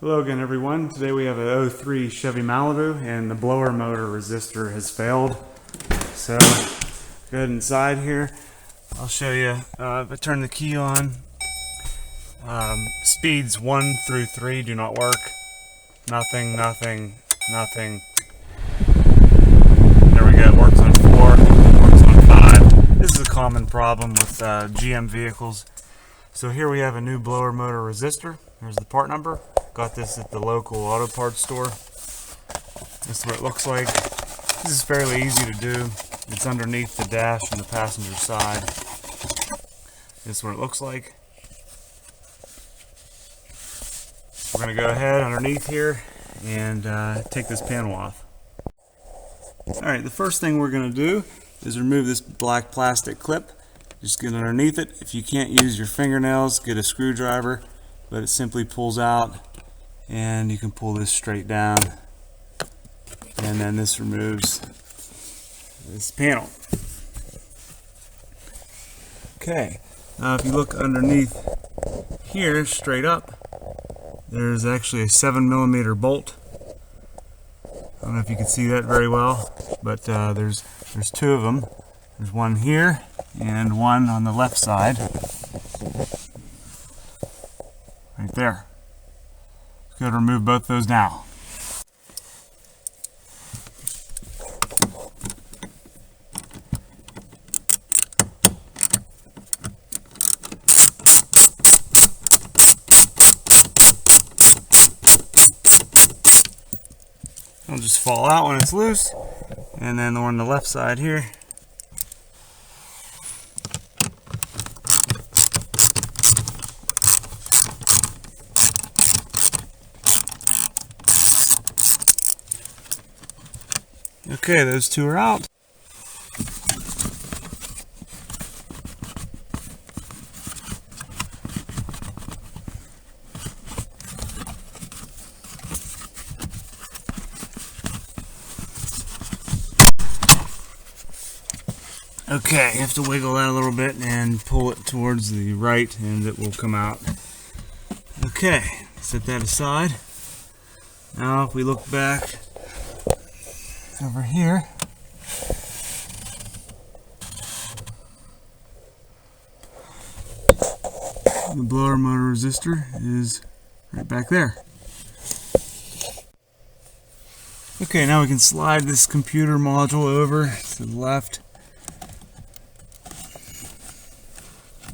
Hello again everyone. Today we have a 03 Chevy Malibu and the blower motor resistor has failed. So go ahead inside here. I'll show you. If I turn the key on, speeds 1 through 3 do not work. Nothing. There we go. It works on 4, it works on 5. This is a common problem with GM vehicles. So here we have a new blower motor resistor. Here's the part number. Got this at the local auto parts store. This is what it looks like. This is fairly easy to do. It's underneath the dash on the passenger side. This is what it looks like. We're going to go ahead underneath here and take this panel off. Alright, the first thing we're going to do is remove this black plastic clip. Just get underneath it. If you can't use your fingernails, get a screwdriver, but it simply pulls out. And you can pull this straight down, and then this removes this panel. Okay, now if you look underneath here straight up, there's actually a 7mm bolt. I don't know if you can see that very well, but there's two of them. There's one here and one on the left side, right there. Go to remove both those now. It'll just fall out when it's loose, and then the one on the left side here. Okay, those two are out. Okay, you have to wiggle that a little bit and pull it towards the right and it will come out. Okay, set that aside. Now if we look back over here, the blower motor resistor is right back there. Okay, now we can slide this computer module over to the left,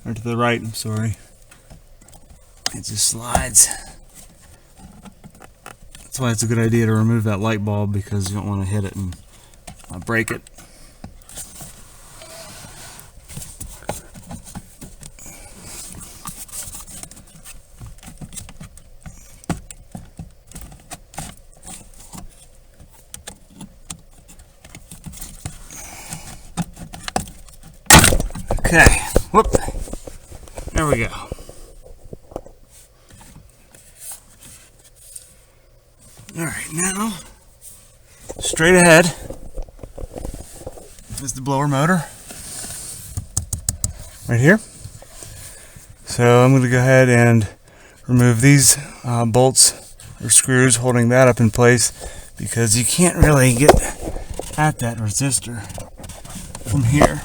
or to the right, I'm sorry. It just slides. That's why it's a good idea to remove that light bulb, because you don't want to hit it and break it. Okay, whoop, there we go. Alright, now, straight ahead is the blower motor, right here. So I'm going to go ahead and remove these bolts or screws holding that up in place, because you can't really get at that resistor from here.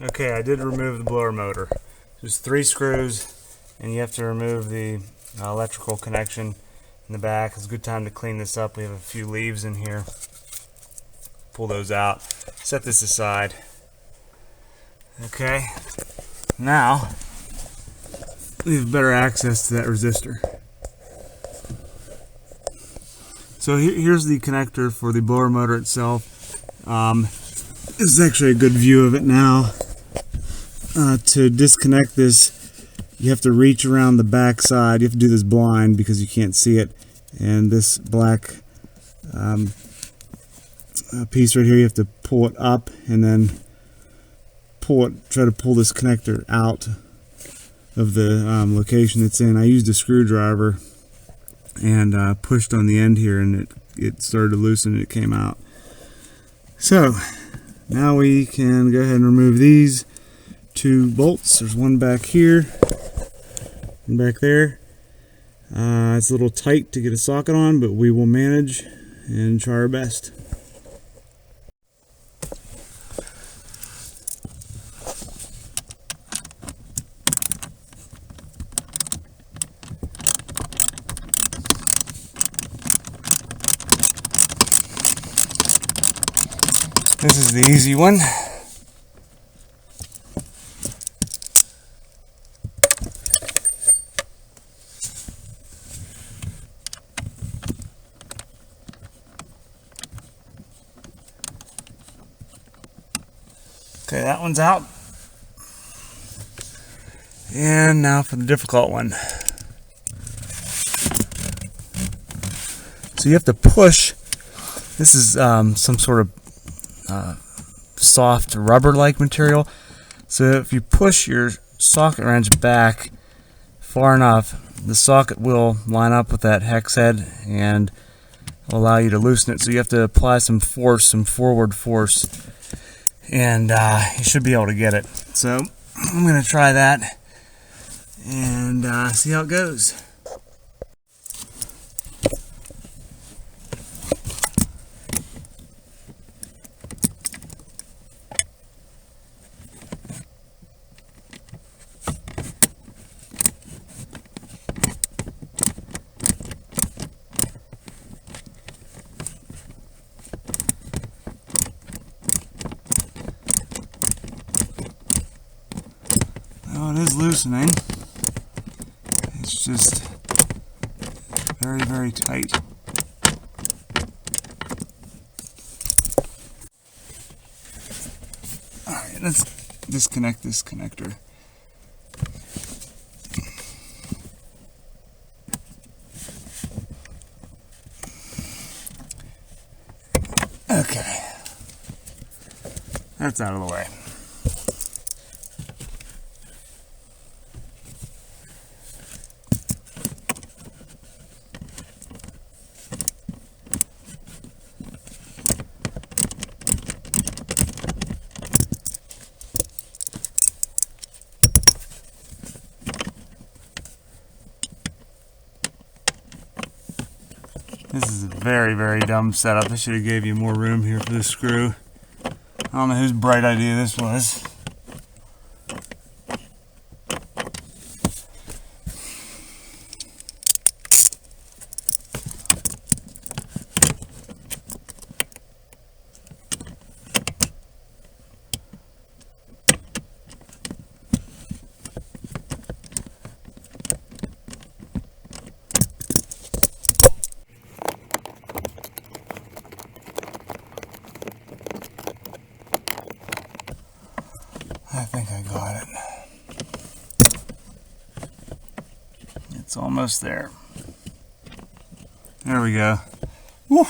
Okay, I did remove the blower motor. Just 3 screws. And you have to remove the electrical connection in the back. It's a good time to clean this up. We have a few leaves in here. Pull those out. Set this aside. Okay. Now we have better access to that resistor. So here's the connector for the blower motor itself. This is actually a good view of it now. To disconnect this, you have to reach around the back side. You have to do this blind because you can't see it. And this black piece right here, you have to pull it up and then try to pull this connector out of the location it's in. I used a screwdriver and pushed on the end here, and it started to loosen and it came out. So now we can go ahead and remove these 2 bolts. There's one back here, one back there. It's a little tight to get a socket on, but we will manage and try our best. This is the easy one. Okay, that one's out. And now for the difficult one. So you have to push. This is some sort of soft rubber-like material. So if you push your socket wrench back far enough, the socket will line up with that hex head and will allow you to loosen it. So you have to apply some force, some forward force, and you should be able to get it. So I'm going to try that and see how it goes. Oh, it is loosening. It's just very, very tight. Alright, let's disconnect this connector. Okay. That's out of the way. This is a very, very dumb setup. I should have gave you more room here for this screw. I don't know whose bright idea this was. I think I got it. It's almost there. There we go. Woo.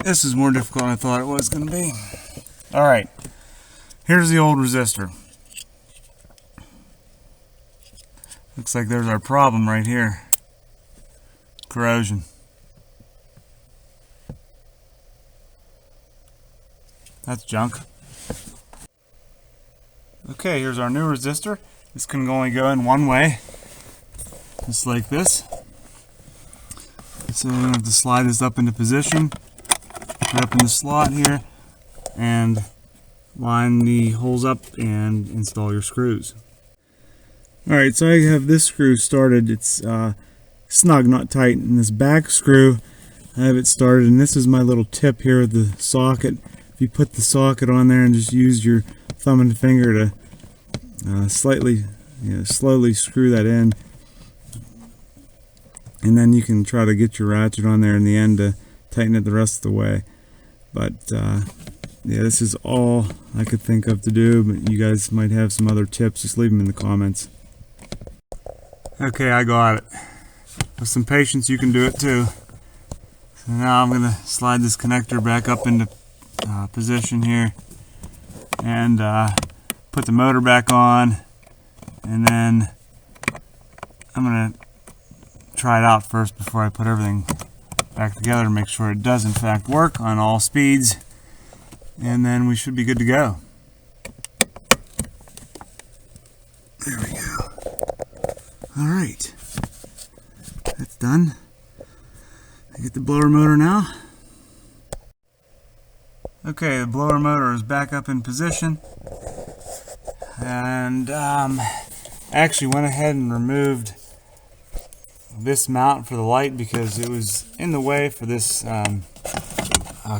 This is more difficult than I thought it was going to be. Alright, here's the old resistor. Looks like there's our problem right here. Corrosion. That's junk. Okay, here's our new resistor. This can only go in one way, just like this. So you have to slide this up into position, put it up in the slot here, and line the holes up and install your screws. Alright, so I have this screw started. It's snug, not tight, and this back screw, I have it started, and this is my little tip here with the socket. If you put the socket on there and just use your thumb and finger to slowly screw that in, and then you can try to get your ratchet on there in the end to tighten it the rest of the way. But yeah, this is all I could think of to do, but you guys might have some other tips. Just leave them in the comments. Okay, I got it. With some patience you can do it too. So now I'm going to slide this connector back up into position here and put the motor back on, and then I'm going to try it out first before I put everything back together to make sure it does in fact work on all speeds, and then we should be good to go. There we go. All right, that's done. I get the blower motor now. Okay, the blower motor is back up in position, and I actually went ahead and removed this mount for the light because it was in the way for this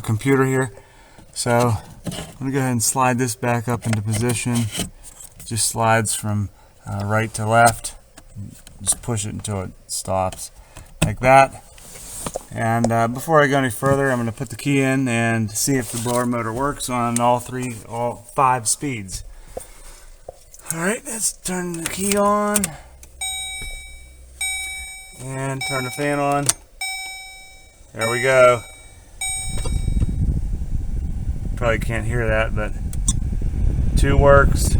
computer here. So I'm going to go ahead and slide this back up into position. Just slides from right to left. Just push it until it stops, like that. And before I go any further, I'm going to put the key in and see if the blower motor works on all 5 speeds. Alright, let's turn the key on and turn the fan on. There we go. Probably can't hear that, but 2 works,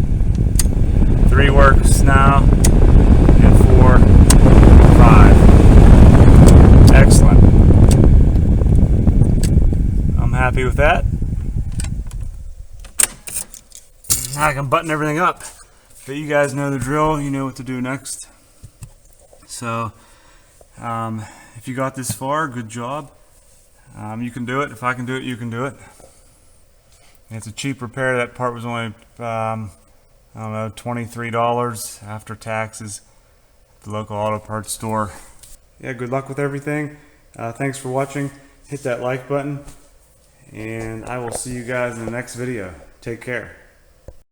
3 works now, and 4, 5. Excellent. I'm happy with that. Now I can button everything up. But you guys know the drill. You know what to do next. So, if you got this far, good job. You can do it. If I can do it, you can do it. And it's a cheap repair. That part was only, I don't know, $23 after taxes at the local auto parts store. Yeah, good luck with everything. Thanks for watching. Hit that like button. And I will see you guys in the next video. Take care.